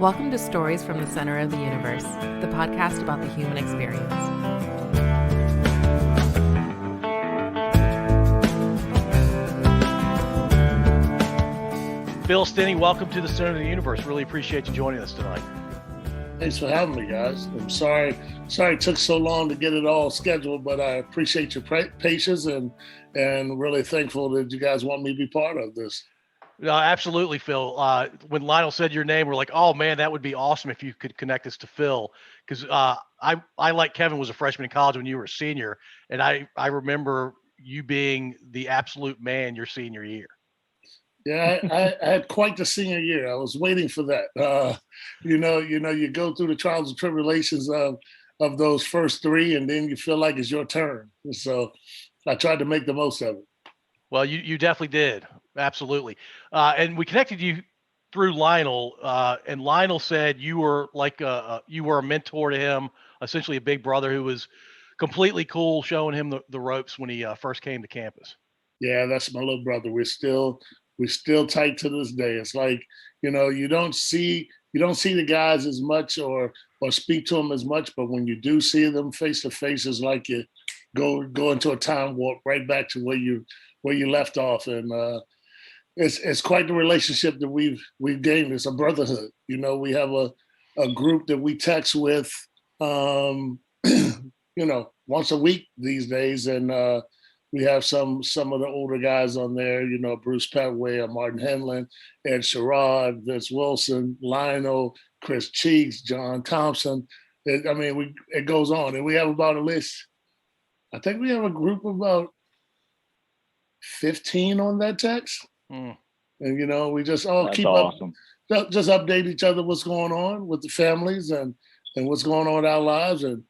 Welcome to Stories from the Center of the Universe, the podcast about the human experience. Phil Stinnie, welcome to the Center of the Universe. Really appreciate you joining us tonight. Thanks for having me, guys. I'm sorry it took so long to get it all scheduled, but I appreciate your patience and really thankful that you guys want me to be part of this. No, absolutely, Phil. When Lionel said your name, we're like, oh man, that would be awesome if you could connect us to Phil. Because I, like Kevin, was a freshman in college when you were a senior, and I remember you being the absolute man your senior year. Yeah, I had quite the senior year. I was waiting for that. You go through the trials and tribulations of those first three, and then you feel like it's your turn. So I tried to make the most of it. Well, you definitely did. Absolutely. And we connected you through Lionel, and Lionel said you were like you were a mentor to him, essentially a big brother who was completely cool, showing him the ropes when he first came to campus. Yeah, that's my little brother. We're still tight to this day. It's like, you don't see the guys as much or speak to them as much, but when you do see them face to face, it's like you go into a time warp right back to where you left off. And it's quite the relationship that we've gained. It's a brotherhood. We have a group that we text with, once a week these days. And we have some of the older guys on there, Bruce Petway, Martin Henlon, Ed Sherrod, Vince Wilson, Lionel, Chris Cheeks, John Thompson. It goes on. And we have about a list. I think we have a group of about 15 on that text. And, we just all That's keep awesome. up, just update each other what's going on with the families and what's going on in our lives, and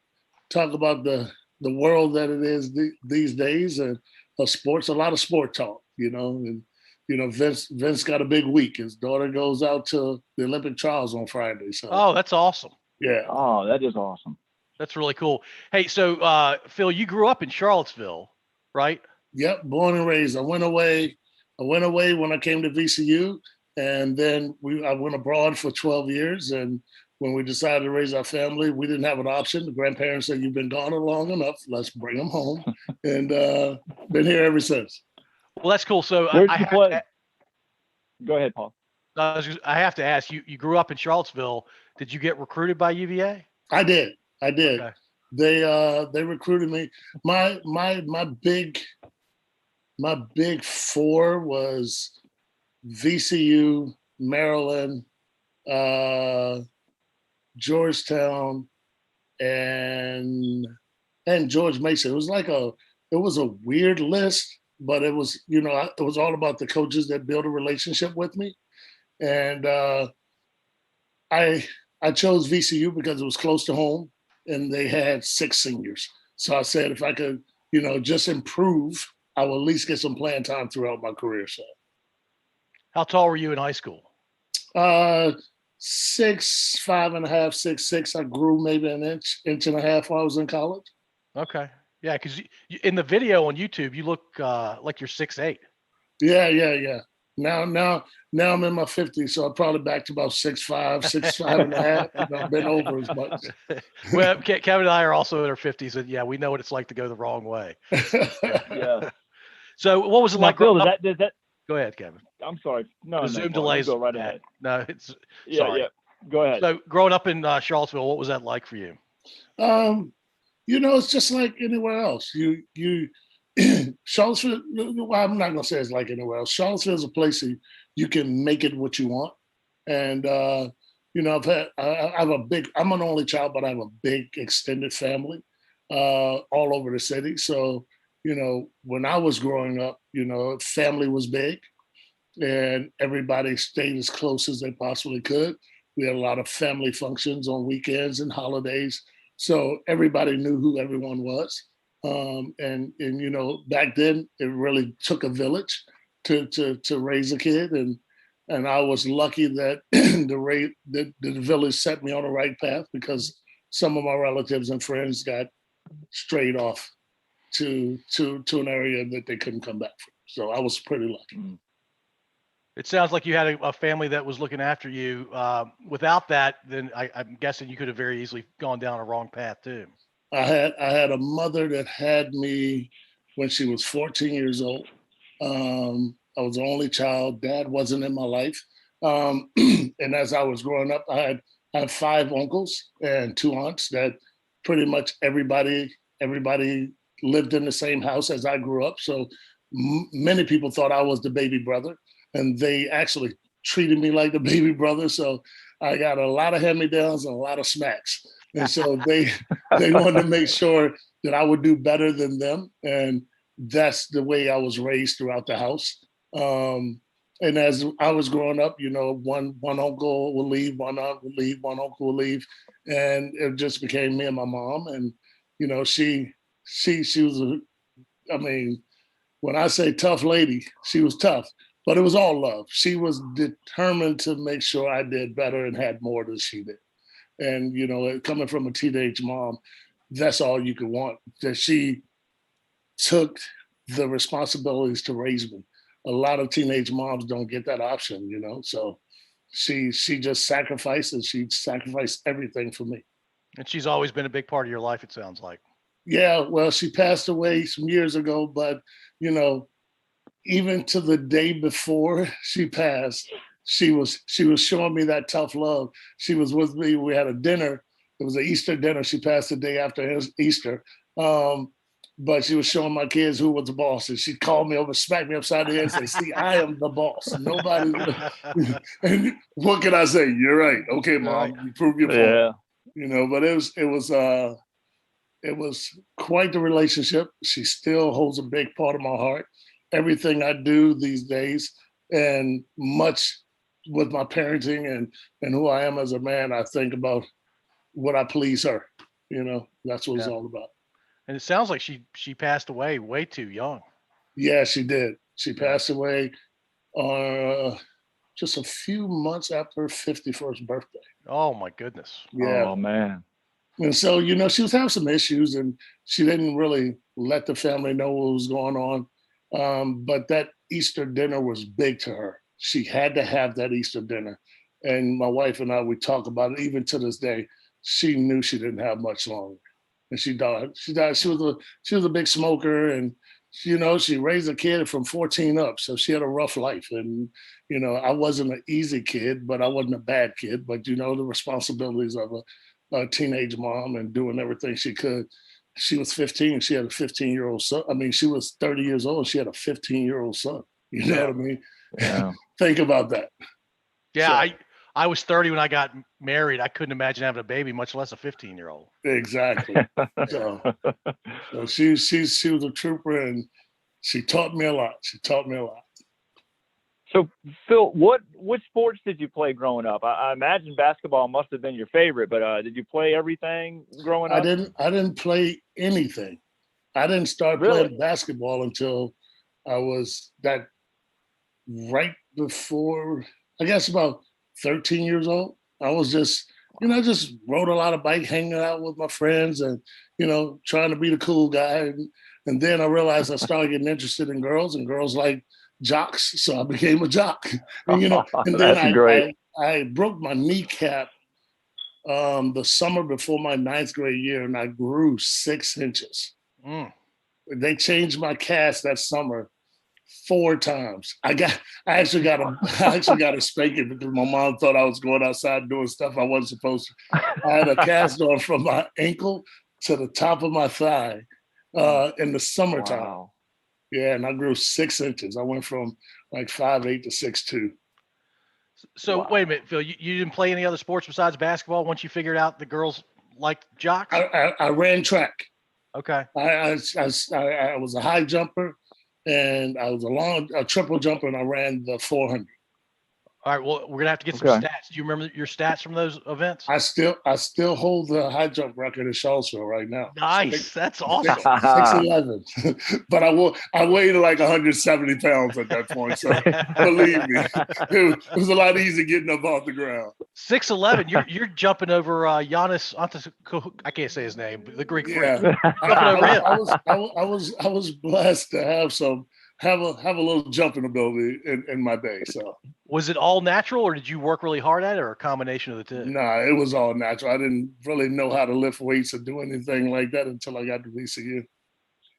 talk about the world that it is these days, and sports, a lot of sport talk, and Vince got a big week. His daughter goes out to the Olympic trials on Friday. So That's awesome. Yeah. Oh, that is awesome. That's really cool. Hey, so Phil, you grew up in Charlottesville, right? Yep, born and raised. I went away when I came to VCU, and then I went abroad for 12 years. And when we decided to raise our family, we didn't have an option. The grandparents said, "You've been gone long enough. Let's bring them home." And been here ever since. Well, that's cool. So Go ahead, Paul. I have to ask you. You grew up in Charlottesville. Did you get recruited by UVA? I did. Okay. They recruited me. My big four was VCU, Maryland, Georgetown, and George Mason. It was a weird list, but it was, it was all about the coaches that built a relationship with me. And I chose VCU because it was close to home and they had 6 seniors. So I said, if I could, just improve, I will at least get some playing time throughout my career. So how tall were you in high school? 6'5.5", 6'6". I grew maybe an inch and a half while I was in college. Okay. Yeah, because in the video on YouTube, you look like you're 6'8". Yeah. Now I'm in my 50s, so I'm probably back to about 6'5", 6'5.5". I've been over as much. Well, Kevin and I are also in our 50s, and yeah, we know what it's like to go the wrong way. Yeah. So what was it like? Phil, does that? Go ahead, Kevin. I'm sorry. No, Zoom Paul, delays. go right ahead. No, it's sorry. Yeah. Go ahead. So growing up in Charlottesville, what was that like for you? It's just like anywhere else. You Charlottesville. Well, I'm not gonna say it's like anywhere else. Charlottesville is a place that you can make it what you want, and I'm an only child, but I have a big extended family all over the city. So when I was growing up, family was big, and everybody stayed as close as they possibly could. We had a lot of family functions on weekends and holidays, so everybody knew who everyone was. And back then it really took a village to raise a kid, and I was lucky that the village set me on the right path, because some of my relatives and friends got strayed off to an area that they couldn't come back from. So I was pretty lucky. It sounds like you had a family that was looking after you. Without that, then I'm guessing you could have very easily gone down a wrong path too. I had a mother that had me when she was 14 years old. I was the only child. Dad wasn't in my life. And as I was growing up, I had 5 uncles and 2 aunts that pretty much everybody lived in the same house as I grew up. So many people thought I was the baby brother, and they actually treated me like the baby brother. So I got a lot of hand-me-downs and a lot of smacks. And so they wanted to make sure that I would do better than them. And that's the way I was raised throughout the house. And as I was growing up, one uncle would leave, one aunt would leave, one uncle would leave. And it just became me and my mom. And, she was, when I say tough lady, she was tough, but it was all love. She was determined to make sure I did better and had more than she did. And, coming from a teenage mom, that's all you could want, that she took the responsibilities to raise me. A lot of teenage moms don't get that option, so she just sacrificed, and she sacrificed everything for me. And she's always been a big part of your life, it sounds like. Yeah, well, she passed away some years ago, but, even to the day before she passed, she was showing me that tough love. She was with me. We had a dinner. It was an Easter dinner. She passed the day after Easter. But she was showing my kids who was the boss. And she called me over, smacked me upside the head and said, "See, I am the boss. Nobody." And what can I say? You're right. Okay, Mom, you prove your point. Yeah. But it was quite the relationship. She still holds a big part of my heart. Everything I do these days, and much with my parenting and who I am as a man, I think about what I please her. That's what it's all about. And it sounds like she passed away way too young. Yeah, she did. She passed away just a few months after her 51st birthday. Oh my goodness. Yeah. Oh man. And so, she was having some issues, and she didn't really let the family know what was going on. But that Easter dinner was big to her. She had to have that Easter dinner. And my wife and I, we talk about it even to this day. She knew she didn't have much longer. And she died. She was a big smoker, and she raised a kid from 14 up. So she had a rough life. And, I wasn't an easy kid, but I wasn't a bad kid. But the responsibilities of a teenage mom and doing everything she could. She was 15. She had a 15-year-old son. I mean, she was 30 years old. She had a 15-year-old son. You know what I mean? Yeah. Think about that. Yeah, so, I was 30 when I got married. I couldn't imagine having a baby, much less a 15-year-old. Exactly. So she was a trooper, and she taught me a lot. So, Phil, what sports did you play growing up? I imagine basketball must have been your favorite, but did you play everything growing up? I didn't play anything. I didn't start playing basketball until I was right before, I guess, about 13 years old. I was just rode a lot of bike, hanging out with my friends, and, trying to be the cool guy. And then I realized I started getting interested in girls, and girls like jocks, so I became a jock. And, and then I broke my kneecap the summer before my 9th grade year, and I grew 6 inches. They changed my cast that summer 4 times. I actually got a spanking because my mom thought I was going outside doing stuff I wasn't supposed to. I had a cast on from my ankle to the top of my thigh in the summertime. Wow. Yeah, and I grew 6 inches. I went from like 5'8" to 6'2". So wait a minute, Phil, you didn't play any other sports besides basketball once you figured out the girls liked jocks? I ran track. Okay. I was a high jumper, and I was a triple jumper, and I ran the 400. All right. Well, we're gonna have to get some stats. Do you remember your stats from those events? I still hold the high jump record in Charlottesville right now. Nice. That's awesome. 6'11". But I weighed like 170 pounds at that point. So believe me, it was a lot easier getting up off the ground. 6'11". You're jumping over Giannis Antetokounmpo. I can't say his name, but the Greek freak. Yeah. I was blessed to have have a little jumping ability in my day. So Was it all natural, or did you work really hard at it, or a combination of the two? nah, it was all natural. I didn't really know how to lift weights or do anything like that until I got to VCU.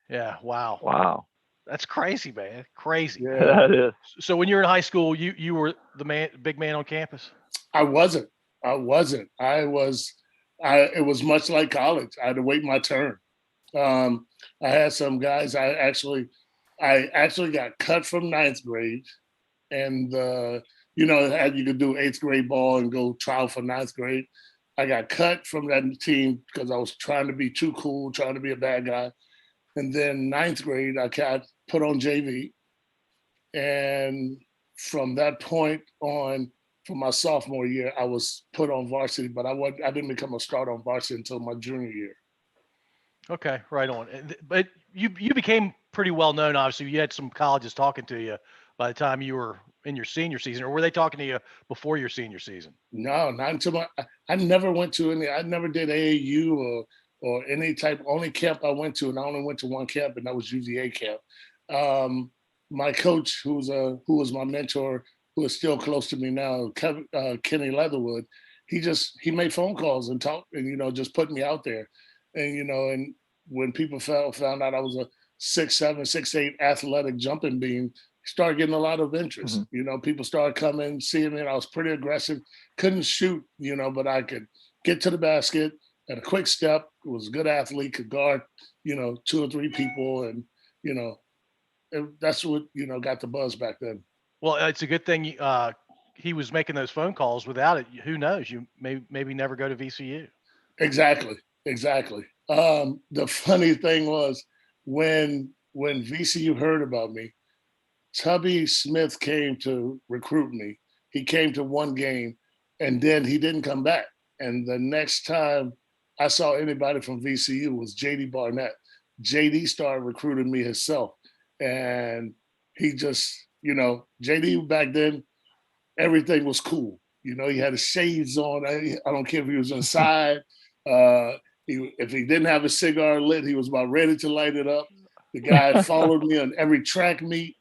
Yeah. Wow. Wow. That's crazy, man. Crazy. Yeah, That is. So when you were in high school, you were the big man on campus? I wasn't. I wasn't. I was. It was much like college. I had to wait my turn. I had some guys. I actually got cut from ninth grade, and you could do eighth grade ball and go trial for ninth grade. I got cut from that team because I was trying to be too cool, trying to be a bad guy. And then ninth grade, I got put on JV, and from that point on, for my sophomore year, I was put on varsity, but I didn't become a starter on varsity until my junior year. Okay, right on. But you became pretty well known. Obviously, you had some colleges talking to you by the time you were in your senior season, or were they talking to you before your senior season? No, not until I never went to any. I never did AAU or any type. Only camp I went to, and I only went to one camp, and that was UVA camp. My coach, who was my mentor, who is still close to me now, Kenny Leatherwood. He made phone calls and talked, and just put me out there, and when people found out I was a 6'7", 6'8" athletic jumping beam, started getting a lot of interest. Mm-hmm. People started coming, seeing me, and I was pretty aggressive. Couldn't shoot, but I could get to the basket at a quick step. Was a good athlete, could guard, 2 or 3 people, and that's what got the buzz back then. Well, it's a good thing he was making those phone calls. Without it, who knows? You maybe never go to VCU. Exactly. The funny thing was when VCU heard about me, Tubby Smith came to recruit me. He came to one game, and then he didn't come back. And the next time I saw anybody from VCU was JD Barnett. JD started recruiting me himself, and he just, JD back then, everything was cool. He had his shades on. I don't care if he was inside. If he didn't have a cigar lit, he was about ready to light it up. The guy followed me on every track meet.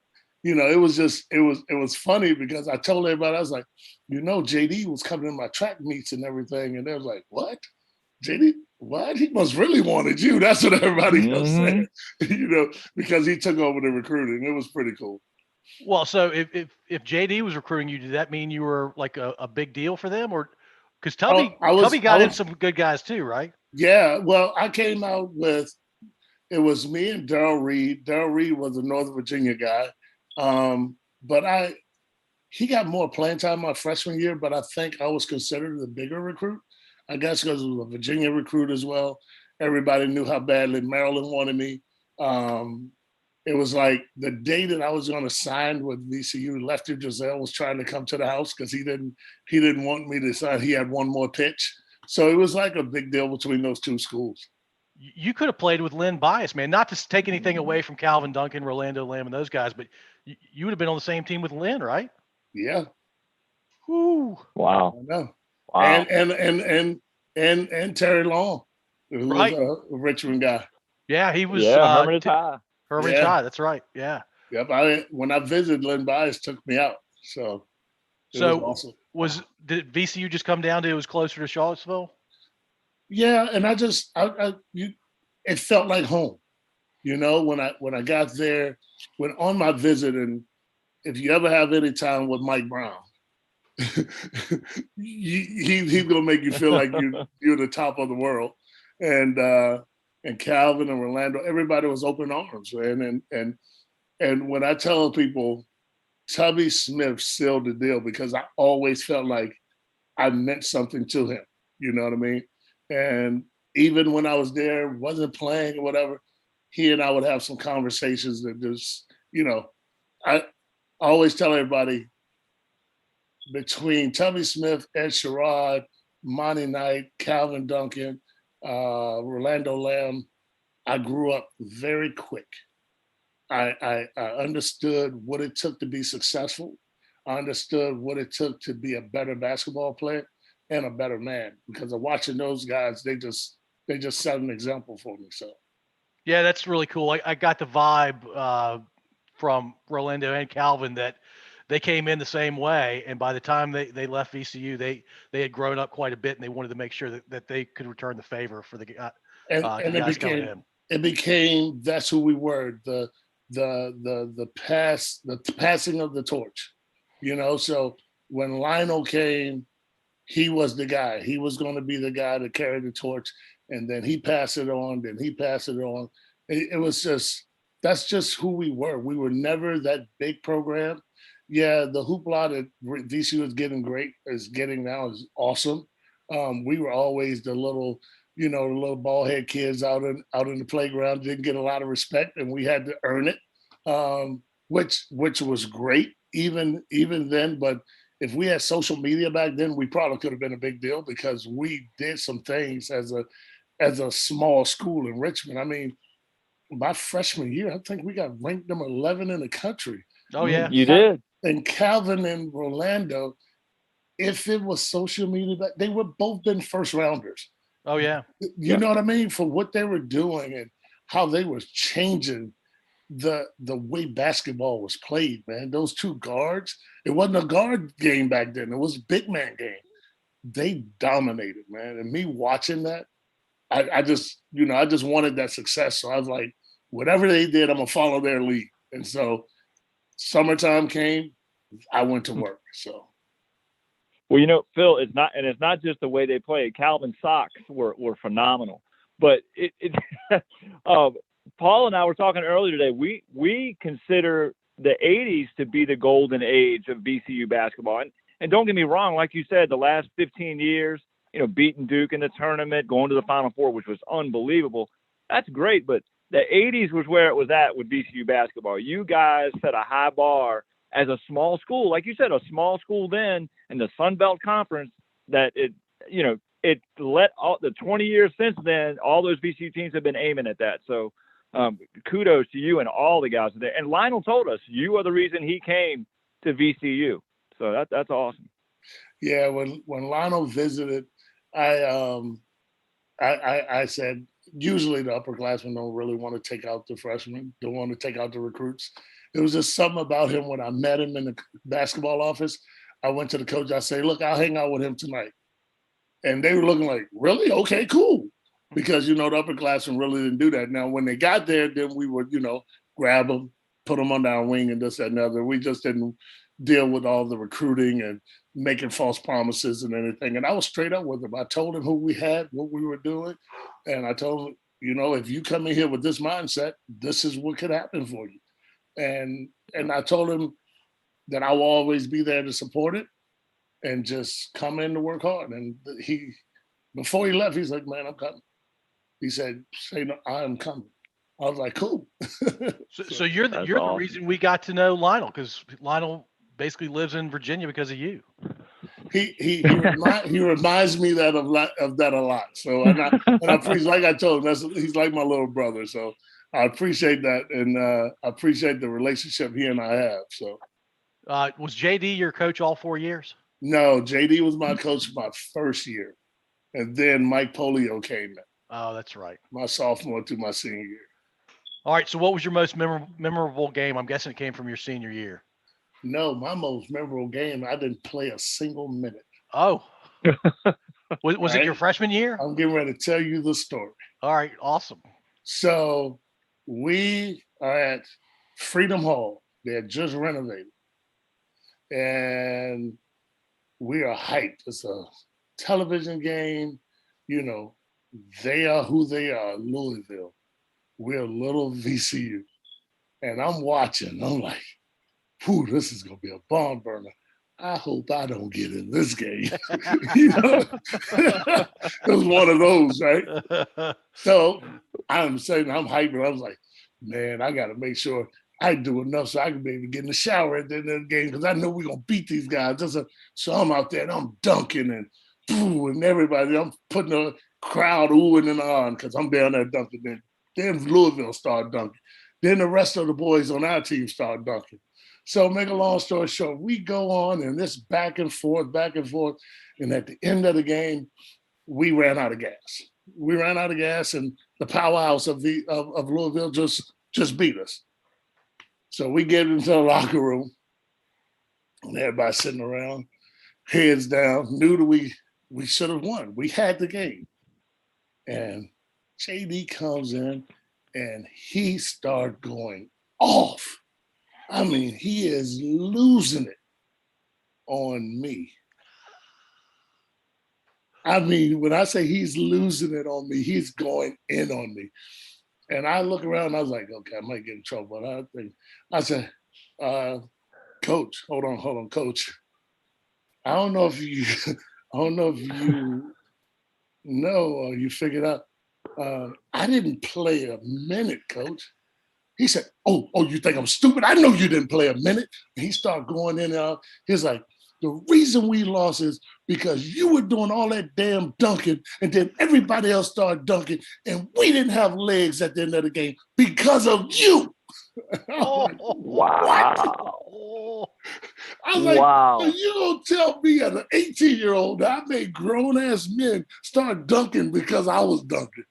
It was funny because I told everybody, I was like, JD was coming in my track meets and everything. And they was like, what? JD, what? He must really wanted you. That's what everybody kept saying, because he took over the recruiting. It was pretty cool. Well, so if JD was recruiting you, did that mean you were like a big deal for them, or because Tubby got in some good guys too, right? Yeah. Well, I came out with, it was me and Darrell Reed. Darrell Reed was a Northern Virginia guy. But he got more playing time my freshman year, but I think I was considered the bigger recruit. I guess because it was a Virginia recruit as well. Everybody knew how badly Maryland wanted me. It was like the day that I was going to sign with VCU, Lefty Driesell was trying to come to the house because he didn't want me to sign. He had one more pitch. So it was like a big deal between those two schools. You could have played with Lynn Bias, man. Not to take anything away from Calvin Duncan, Rolando Lamb, and those guys, but you would have been on the same team with Lynn, right? Yeah. Whoo. Wow. I know. Wow. And Terry Long, who was a Richmond guy. Yeah, he was. Hermitage High. Hermitage High. That's right. Yeah. Yep. When I visited, Lynn Bias took me out. So was awesome. Did VCU just come down to it was closer to Charlottesville? Yeah, and it felt like home. When I got there, when on my visit, and if you ever have any time with Mike Brown, he's gonna make you feel like you're the top of the world. And Calvin and Rolando, everybody was open arms, man. And when I tell people, Tubby Smith sealed the deal because I always felt like I meant something to him. You know what I mean? And even when I was there, wasn't playing or whatever, he and I would have some conversations that just, I always tell everybody, between Tubby Smith, Ed Sherrod, Monty Knight, Calvin Duncan, Rolando Lamb, I grew up very quick. I understood what it took to be successful. I understood what it took to be a better basketball player and a better man, because of watching those guys, they just set an example for me. So, yeah, that's really cool. I got the vibe from Rolando and Calvin that they came in the same way, and by the time they left VCU, they had grown up quite a bit, and they wanted to make sure that they could return the favor for the and guys coming in. It became that's who we were, the passing of the torch, So when Lionel came, he was the guy. He was going to be the guy to carry the torch, and then he passed it on. Then he passed it on. It was just that's just who we were. We were never that big program. Yeah, the hoopla that VCU is getting now is awesome. We were always the little, the little ball head kids out in the playground, didn't get a lot of respect, and we had to earn it, which was great even then. But if we had social media back then, we probably could have been a big deal because we did some things as a small school in Richmond. I mean, my freshman year, I think we got ranked number 11 in the country. Oh yeah, you did. And Calvin and Rolando, if it was social media, they would both been first rounders. Oh yeah. You know what I mean? For what they were doing and how they were changing the way basketball was played, man. Those two guards, it wasn't a guard game back then. It was a big man game. They dominated, man. And me watching that, I just wanted that success. So I was like, whatever they did, I'm gonna follow their lead. And so summertime came, I went to work. So, well, Phil, it's not just the way they played. Calvin's socks were phenomenal, but Paul and I were talking earlier today. We consider the '80s to be the golden age of VCU basketball, and don't get me wrong, like you said, the last 15 years, beating Duke in the tournament, going to the Final Four, which was unbelievable. That's great, but the '80s was where it was at with VCU basketball. You guys set a high bar as a small school, like you said, a small school then in the Sun Belt Conference. That it let all the 20 years since then, all those VCU teams have been aiming at that. So kudos to you and all the guys there. And Lionel told us you are the reason he came to VCU. So that's awesome. Yeah, when Lionel visited, I said, usually the upperclassmen don't really want to take out the freshmen, don't want to take out the recruits. It was just something about him when I met him in the basketball office. I went to the coach, I say, look, I'll hang out with him tonight. And they were looking like, really? Okay, cool. Because, the upperclassmen really didn't do that. Now, when they got there, then we would, grab them, put them under our wing and this, that, and the other. We just didn't deal with all the recruiting and making false promises and anything. And I was straight up with him. I told him who we had, what we were doing. And I told him, if you come in here with this mindset, this is what could happen for you. And I told him that I will always be there to support it and just come in to work hard. And before he left, he's like, man, I'm coming. He said, say no, I am coming. I was like, cool. So you're the reason we got to know Lionel, because Lionel basically lives in Virginia because of you. He reminds me of that a lot. So and I appreciate, like I told him, he's like my little brother. So I appreciate that, and I appreciate the relationship he and I have. So was JD your coach all 4 years? No, JD was my coach my first year, and then Mike Polio came in. Oh, that's right. My sophomore to my senior year. All right. So what was your most memorable game? I'm guessing it came from your senior year. No, my most memorable game, I didn't play a single minute. Oh. Was it your freshman year? I'm getting ready to tell you the story. All right. Awesome. So we are at Freedom Hall. They had just renovated. And we are hyped. It's a television game. They are who they are, Louisville. We're little VCU. And I'm watching. I'm like, whew, this is going to be a barn burner. I hope I don't get in this game. It was one of those, right? So I'm hyping. I was like, man, I got to make sure I do enough so I can maybe get in the shower at the end of the game because I know we're going to beat these guys. So I'm out there and I'm dunking and everybody, I'm putting the crowd oohing and on because I'm down there dunking. Then Louisville started dunking. Then the rest of the boys on our team started dunking. So make a long story short, we go on and this back and forth. And at the end of the game, we ran out of gas. And the powerhouse of Louisville just beat us. So we get into the locker room, and everybody sitting around, heads down, knew that we should have won. We had the game. And JD comes in and he started going off. I mean, he is losing it on me. I mean, when I say he's losing it on me, he's going in on me. And I look around and I was like, okay, I might get in trouble. But I said, Coach, hold on, Coach. I don't know if you know or you figured out. I didn't play a minute, Coach. He said, oh, you think I'm stupid? I know you didn't play a minute. And he started going in and out. He's like, the reason we lost is because you were doing all that damn dunking, and then everybody else started dunking, and we didn't have legs at the end of the game because of you. Wow. I was like, wow. so you gonna tell me as an 18-year-old that I made grown-ass men start dunking because I was dunking?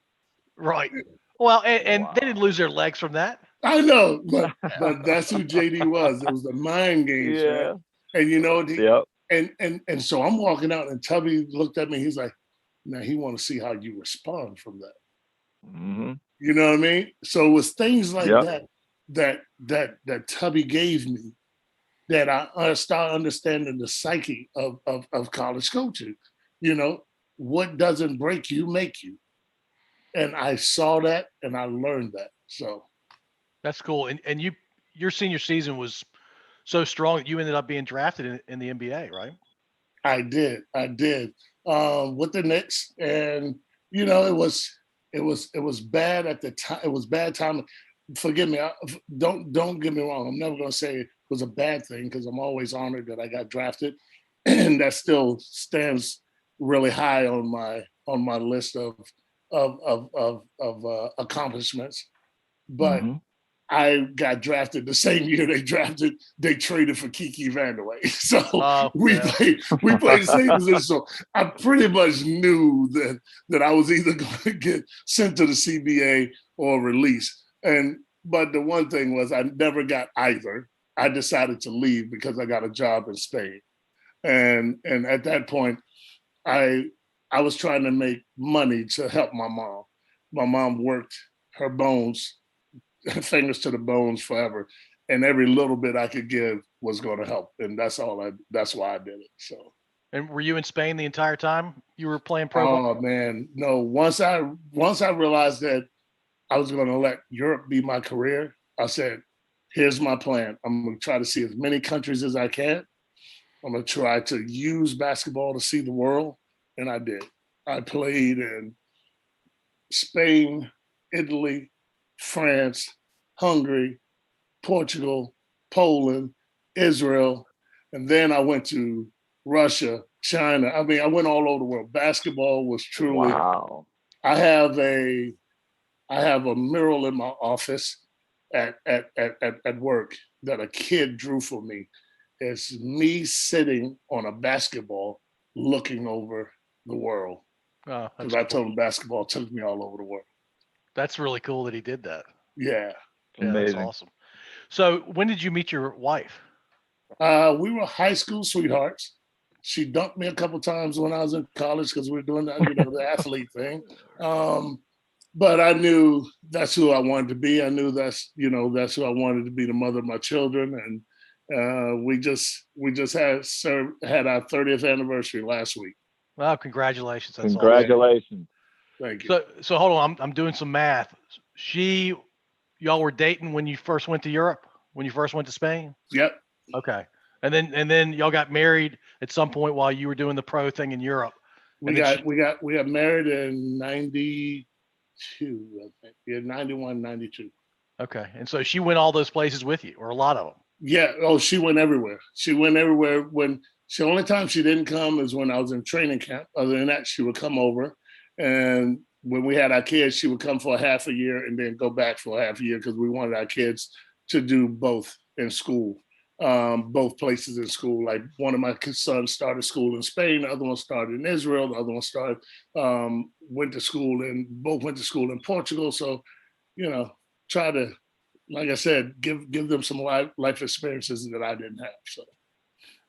Right. Well, and they didn't lose their legs from that. I know, but that's who JD was. It was the mind games, Yeah. right? And you know, Yep. And so I'm walking out, and Tubby looked at me. He's like, "Now he want to see how you respond from that." Mm-hmm. You know what I mean? So it was things like Yep. that Tubby gave me that I started understanding the psyche of college coaching. You know, what doesn't break you make you, and I saw that and I learned that. So That's cool. And your senior season was so strong that you ended up being drafted in the NBA, right? I did with the Knicks, and you know it was bad at the time. It was bad time. Forgive me. Don't get me wrong. I'm never going to say it was a bad thing because I'm always honored that I got drafted, and that still stands really high on my list of accomplishments. But Mm-hmm. I got drafted the same year they traded for Kiki Vandeweghe. So we played the same position. So I pretty much knew that I was either going to get sent to the CBA or released. But the one thing was I never got either. I decided to leave because I got a job in Spain. And at that point, I was trying to make money to help my mom. My mom worked her bones, fingers to the bones forever, and every little bit I could give was going to help, and that's why I did it. So. And were you in Spain the entire time you were playing pro ball? Oh man, no. Once I realized that I was going to let Europe be my career, I said, "Here's my plan. I'm going to try to see as many countries as I can. I'm going to try to use basketball to see the world," and I did. I played in Spain, Italy, France, Hungary, Portugal, Poland, Israel, and then I went to Russia, China. I mean, I went all over the world. Basketball was truly. Wow. I have a mural in my office at work that a kid drew for me. It's me sitting on a basketball looking over the world. Oh, Because I told him basketball took me all over the world. That's really cool that he did that. Yeah. Yeah, Amazing. that's awesome. So when did you meet your wife? We were high school sweethearts. She dumped me a couple times when I was in college because we were doing that, the athlete thing. But I knew that's who I wanted to be. I knew that's who I wanted to be, the mother of my children. And we just had our 30th anniversary last week. Wow, congratulations. That's Congratulations. awesome. Thank you. So hold on, I'm doing some math. Y'all were dating when you first went to Europe, when you first went to Spain? Yep. Okay. And then y'all got married at some point while you were doing the pro thing in Europe. We got married in 92, I think. Yeah, 91, 92. Okay. And so she went all those places with you, or a lot of them. Yeah. Oh, she went everywhere. The only time she didn't come is when I was in training camp. Other than that, she would come over. And when we had our kids, she would come for a half a year and then go back for a half a year because we wanted our kids to do both in school, both places in school. Like one of my sons started school in Spain, the other one started in Israel, the other one went to school in Portugal. So, try to like I said, give them some life experiences that I didn't have.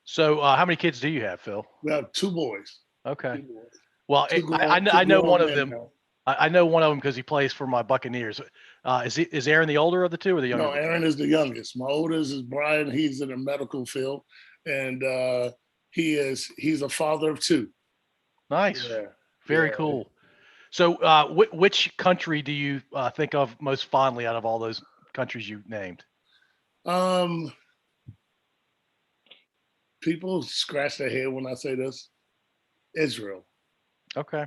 So, how many kids do you have, Phil? We have 2 boys. Okay. 2 boys. Well, Two I know grown one of men them. now. I know one of them because he plays for my Buccaneers. Is Aaron the older of the two or the younger? No, Aaron is the youngest. My oldest is Brian. He's in the medical field, and he's a father of 2. Nice. Yeah. Very Yeah. cool. So, which country do you think of most fondly out of all those countries you named? People scratch their head when I say this. Israel. Okay.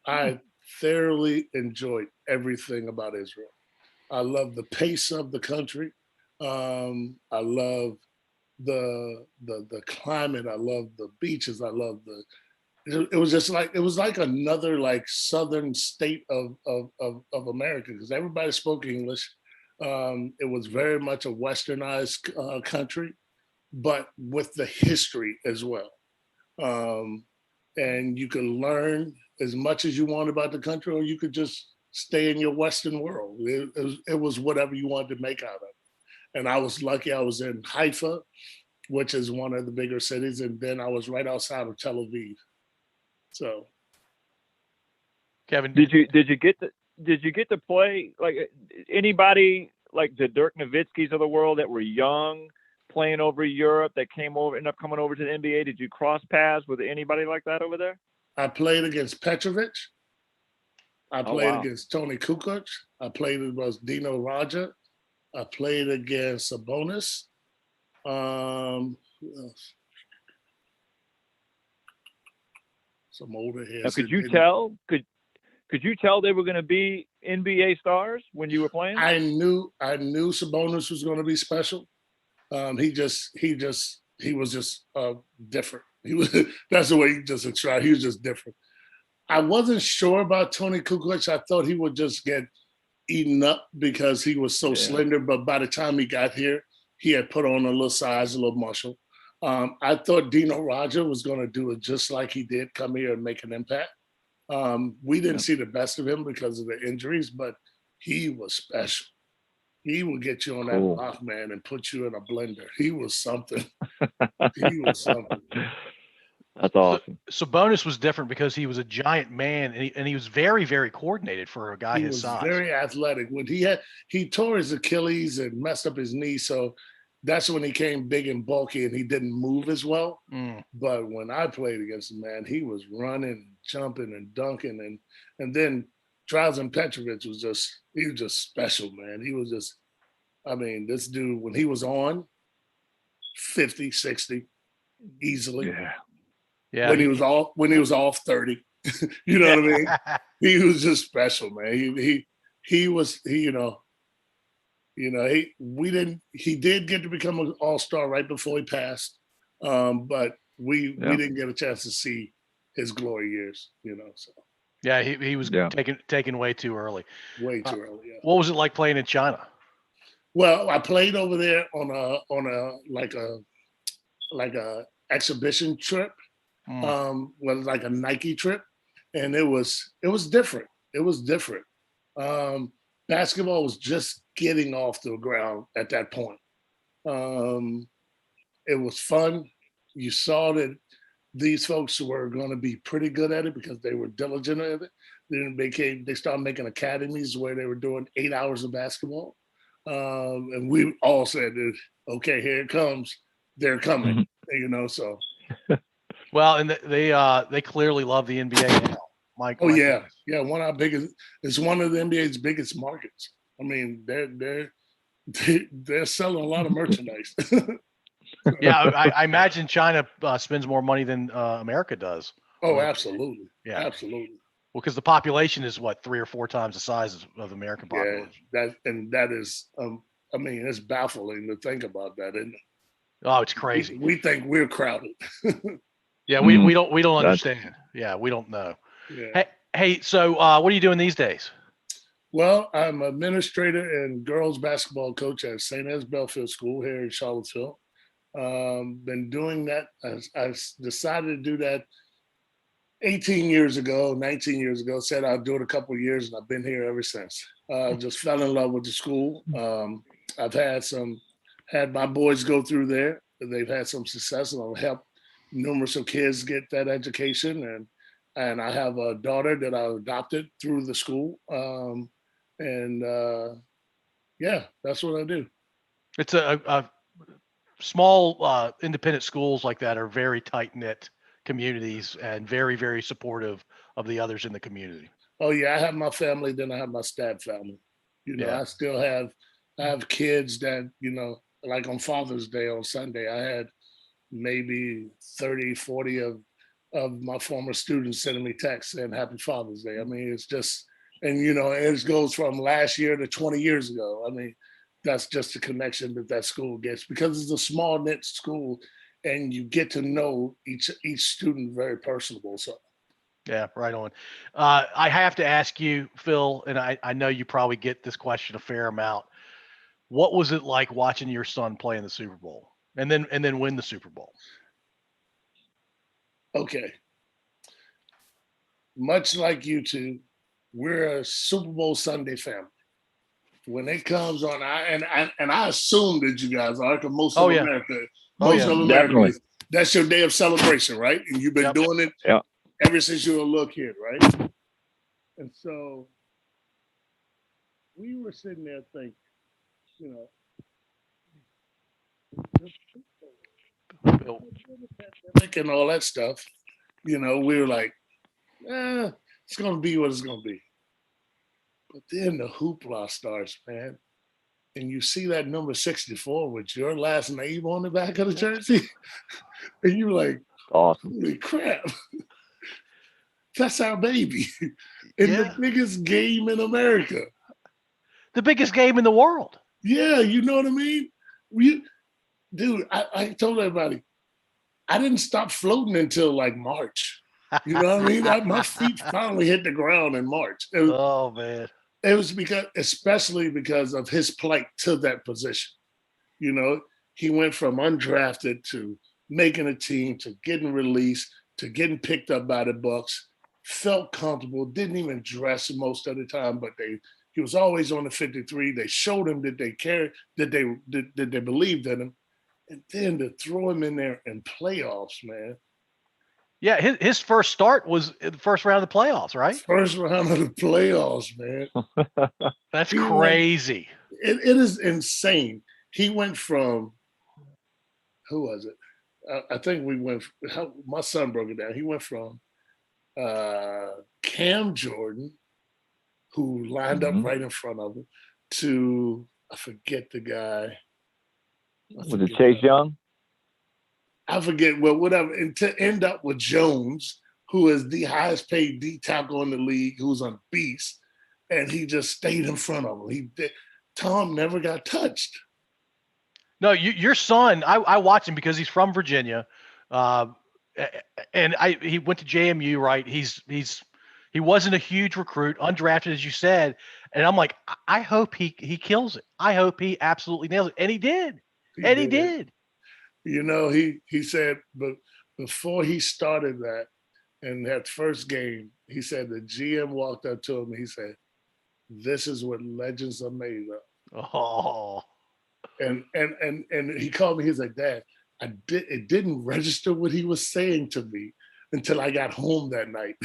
I thoroughly enjoyed everything about Israel. I love the pace of the country. I love the climate. I love the beaches. I love it was just like, it was like another like southern state of America, because everybody spoke English. It was very much a westernized country, but with the history as well. And you can learn as much as you want about the country, or you could just stay in your Western world. It was whatever you wanted to make out of it. And I was lucky. I was in Haifa, which is one of the bigger cities, and then I was right outside of Tel Aviv. So, Kevin, did you get to play like anybody like the Dirk Nowitzkis of the world that were young playing over Europe that ended up coming over to the NBA? Did you cross paths with anybody like that over there? I played against Petrovic. I played wow. against Tony Kukoc. I played against Dino Raja. I played against Sabonis. Who else? Some older heads. Now, could you tell? Could you tell they were going to be NBA stars when you were playing? I knew Sabonis was going to be special. He was just different. That's the way he just described. He was just different. I wasn't sure about Tony Kukoc. I thought he would just get eaten up because he was so slender. But by the time he got here, he had put on a little size, a little muscle. I thought Dino Raja was going to do it just like he did, come here and make an impact. We didn't see the best of him because of the injuries, but he was special. He would get you on that block, man, and put you in a blender. He was something. He was something. That's awesome. Sabonis was different because he was a giant man, and he was very, very coordinated for a guy his size. He was very athletic. When he tore his Achilles and messed up his knee, so that's when he came big and bulky, and he didn't move as well. But when I played against him, man, he was running, jumping, and dunking, and then Drazen Petrovic was just special, man. He was just, I mean, this dude, when he was on, 50, 60, easily. Yeah. When he was off 30. You know what I mean? He was just special, man. He did get to become an all-star right before he passed. But we didn't get a chance to see his glory years, so. Yeah, he was taken way too early. Way too early. Yeah. What was it like playing in China? Well, I played over there on a exhibition trip, like a Nike trip, and it was different. It was different. Basketball was just getting off the ground at that point. It was fun. You saw that these folks were going to be pretty good at it because they were diligent at it. Then they started making academies where they were doing 8 hours of basketball. And we all said, okay, here it comes. They're coming, so. Well, and they clearly love the NBA now. Mike. Yeah. It's one of the NBA's biggest markets. I mean, they're selling a lot of merchandise. Yeah, I imagine China spends more money than America does. Oh, absolutely. Yeah, absolutely. Well, because the population is 3 or 4 times the size of the American population. Yeah, that is, I mean, it's baffling to think about that, isn't it? Oh, it's crazy. We think we're crowded. Yeah, we don't understand. Yeah, we don't know. Yeah. Hey, so what are you doing these days? Well, I'm an administrator and girls basketball coach at St. Anne's Belfield School here in Charlottesville. Been doing that. I decided to do that 18 years ago, 19 years ago, said I'd do it a couple of years, and I've been here ever since. Just fell in love with the school. I've had my boys go through there. They've had some success, and I've helped numerous of kids get that education. And I have a daughter that I adopted through the school. Yeah, that's what I do. It's a small independent schools like that are very tight knit communities and very, very supportive of the others in the community. Oh yeah, I have my family, then I have my step family. Yeah. I still have kids that, like on Father's Day on Sunday, I had maybe 30, 40 of my former students sending me texts saying Happy Father's Day. I mean, it's just, and it goes from last year to 20 years ago. I mean, that's just the connection that school gets, because it's a small knit school and you get to know each student very personable. So yeah, right on. I have to ask you, Phil, and I know you probably get this question a fair amount. What was it like watching your son play in the Super Bowl and then win the Super Bowl? Okay. Much like you two, we're a Super Bowl Sunday family. When it comes on, I assume that you guys are, because most of America, that's your day of celebration, right? And you've been doing it ever since you were a little kid, right? And so we were sitting there thinking, and all that stuff, we were like, it's going to be what it's going to be. But then the hoopla starts, man. And you see that number 64 with your last name on the back of the jersey. And you're like, awesome. Holy crap. That's our baby. In the biggest game in America. The biggest game in the world. Yeah, you know what I mean? Dude, I told everybody, I didn't stop floating until like March. You know what I mean? My feet finally hit the ground in March. Oh, man. It was especially because of his plight to that position. He went from undrafted to making a team to getting released to getting picked up by the Bucks. Felt comfortable, didn't even dress most of the time, but he was always on the 53. They showed him that they cared, that they believed in him. And then to throw him in there in playoffs, man. Yeah, his first start was in the first round of the playoffs, right? First round of the playoffs, man. That's crazy. It is insane. He went from, who was it? I think my son broke it down. He went from Cam Jordan, who lined up right in front of him, to, I forget the guy. Was it Chase Young? I forget, well, whatever. And to end up with Jones, who is the highest paid D tackle in the league, who's a beast, and he just stayed in front of him. Tom never got touched. No, your son, I watch him because he's from Virginia, and he went to JMU, right? He wasn't a huge recruit, undrafted, as you said, and I'm like, I hope he kills it. I hope he absolutely nails it, and he did. He did. He said, but before he started that, in that first game, he said the GM walked up to him and he said, "This is what legends are made of." Oh. And he called me. He's like, "Dad, it didn't register what he was saying to me until I got home that night,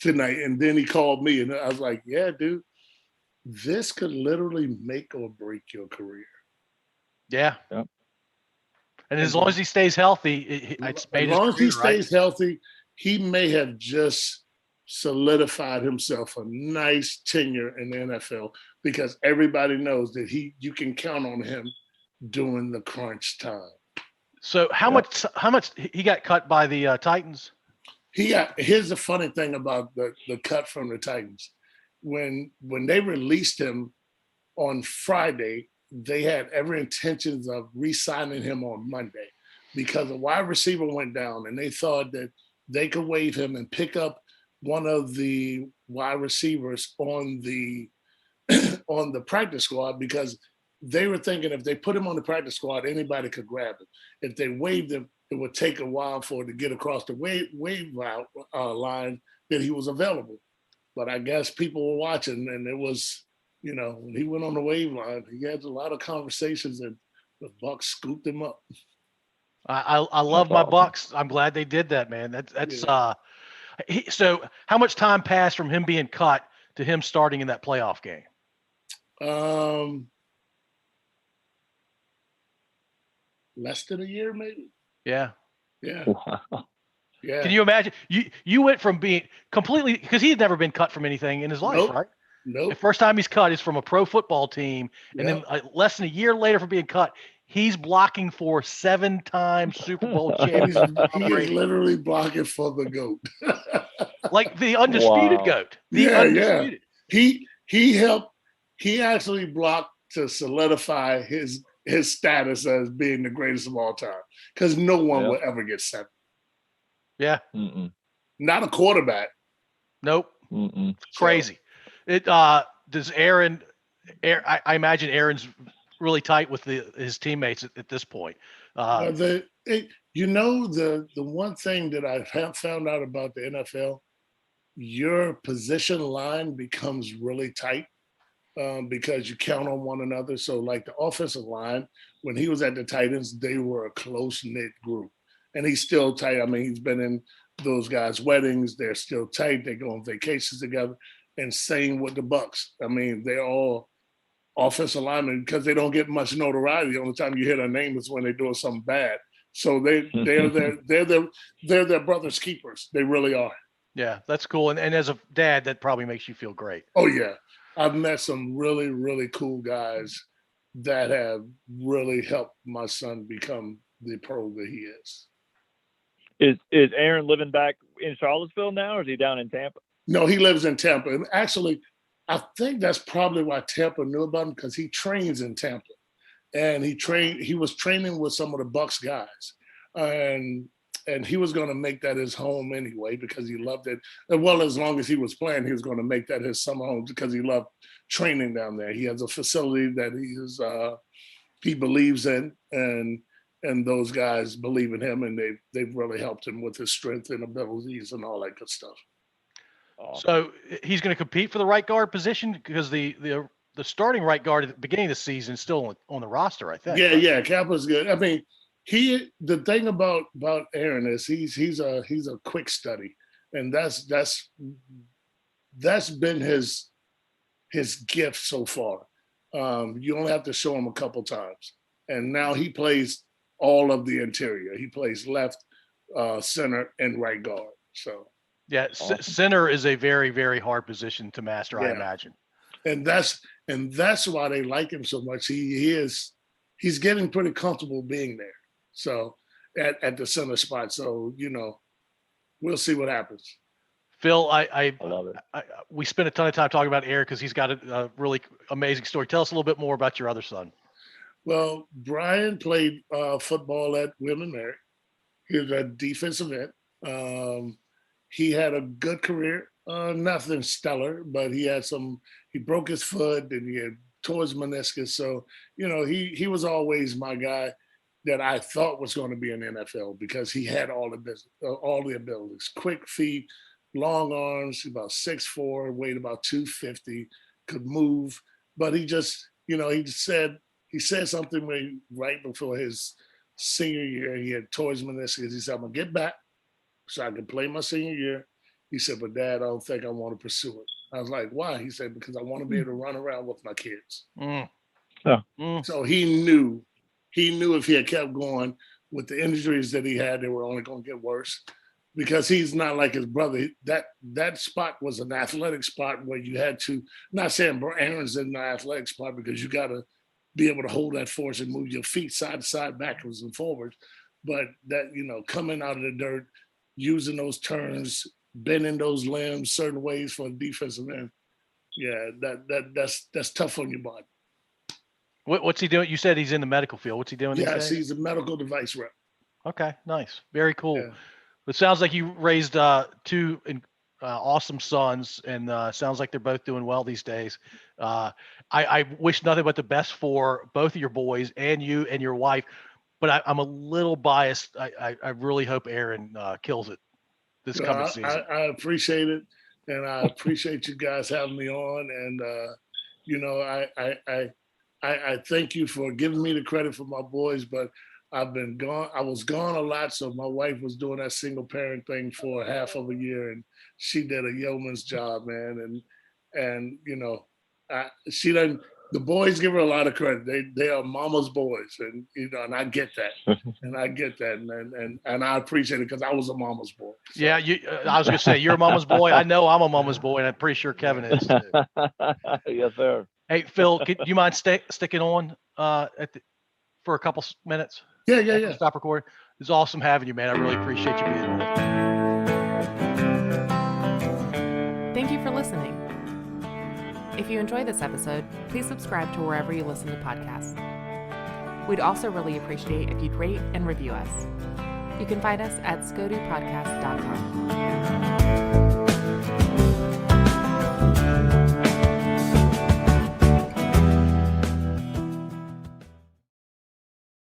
tonight." And then he called me, and I was like, "Yeah, dude, this could literally make or break your career." Yeah. Yep. And as long as he stays healthy, it's made his career, right? As long as he stays healthy, he may have just solidified himself a nice tenure in the NFL, because everybody knows that you can count on him during the crunch time. So how much he got cut by the Titans? Here's the funny thing about the cut from the Titans. When they released him on Friday, they had every intentions of re-signing him on Monday, because a wide receiver went down and they thought that they could waive him and pick up one of the wide receivers on the practice squad, because they were thinking if they put him on the practice squad, anybody could grab him. If they waived him, it would take a while for it to get across the line that he was available. But I guess people were watching, and it was, when he went on the wave line, he had a lot of conversations, and the Bucks scooped him up. I love my Bucks. I'm glad they did that, man. That's so how much time passed from him being cut to him starting in that playoff game? Less than a year, maybe. Yeah. Yeah. Wow. Yeah. Can you imagine? You went from being completely, because he had never been cut from anything in his life, Nope. right? Nope. The first time he's cut is from a pro football team, and Yep. then less than a year later from being cut, he's blocking for 7-time Super Bowl champion Tom He is Brady, literally blocking for the GOAT. like the undisputed Wow. GOAT. Yeah. Undisputed. He helped. He actually blocked to solidify his status as being the greatest of all time, because no one will ever get 7. Yeah. Mm-mm. Not a quarterback. Nope. Mm-mm. Crazy. It does Aaron. I imagine Aaron's really tight with his teammates at this point. The one thing that I have found out about the NFL, your position line becomes really tight because you count on one another. So like the offensive line, when he was at the Titans, they were a close-knit group. And he's still tight. I mean, he's been in those guys' weddings. They're still tight. They go on vacations together. And same with the Bucks. I mean, they're all offensive linemen because they don't get much notoriety. The only time you hear their name is when they're doing something bad. So they're their brother's keepers. They really are. Yeah, that's cool. And as a dad, that probably makes you feel great. Oh yeah, I've met some really, really cool guys that have really helped my son become the pro that he is. Is Aaron living back in Charlottesville now, or is he down in Tampa? No, he lives in Tampa. And actually, I think that's probably why Tampa knew about him, because he trains in Tampa. And he was training with some of the Bucks guys. And he was going to make that his home anyway, because he loved it. Well, as long as he was playing, he was going to make that his summer home because he loved training down there. He has a facility that he believes in, and those guys believe in him, and they've really helped him with his strength and abilities and all that good stuff. So he's going to compete for the right guard position, because the starting right guard at the beginning of the season is still on the roster, I think. Yeah, right? yeah, Kappa's good. I mean, the thing about Aaron is he's a quick study, and that's been his gift so far. You only have to show him a couple times, and now he plays all of the interior. He plays left, center, and right guard. So Yeah, Awesome. Center is a very, very hard position to master, I Yeah. imagine. and that's why they like him so much. He's getting pretty comfortable being there. So at the center spot. So we'll see what happens. Phil, I love it. we spent a ton of time talking about Aaron because he's got a really amazing story. Tell us a little bit more about your other son. Well, Brian played football at William & Mary. He was a defensive end. He had a good career, nothing stellar, but he broke his foot and he had tore his meniscus. So, he was always my guy that I thought was going to be in NFL because he had all the abilities, quick feet, long arms, about 6'4", weighed about 250, could move. But he just, he said something right before his senior year. He had tore his meniscus. He said, I'm going to get back so I can play my senior year. He said, but Dad, I don't think I want to pursue it. I was like, why? He said, because I want to be able to run around with my kids. So he knew if he had kept going with the injuries that he had, they were only going to get worse, because he's not like his brother. That spot was an athletic spot where you had to, not saying Aaron's in the athletic spot, because you got to be able to hold that force and move your feet side to side, backwards and forwards. But that, coming out of the dirt, using those turns, bending those limbs certain ways for a defensive end. Yeah, that's tough on your body. What's he doing? You said he's in the medical field. What's he doing these Yes, days? he's a medical device rep. Okay, nice. Very cool. Yeah. It sounds like you raised two awesome sons, and sounds like they're both doing well these days. I wish nothing but the best for both of your boys and you and your wife. but I'm a little biased. I really hope Aaron kills it this coming season. I appreciate it, and I appreciate you guys having me on. And I thank you for giving me the credit for my boys, but I've been gone. I was gone a lot, so my wife was doing that single parent thing for half of a year, and she did a yeoman's job, man. And she doesn't. The boys give her a lot of credit. They are mama's boys, and and I get that, and I appreciate it because I was a mama's boy. So. Yeah, I was gonna say you're a mama's boy. I know I'm a mama's boy, and I'm pretty sure Kevin is too. Yes, sir. Hey, Phil, do you mind sticking on for a couple minutes? Yeah. Stop recording. It's awesome having you, man. I really appreciate you being on. Thank you for listening. If you enjoyed this episode, please subscribe to wherever you listen to podcasts. We'd also really appreciate if you'd rate and review us. You can find us at scodupodcast.com.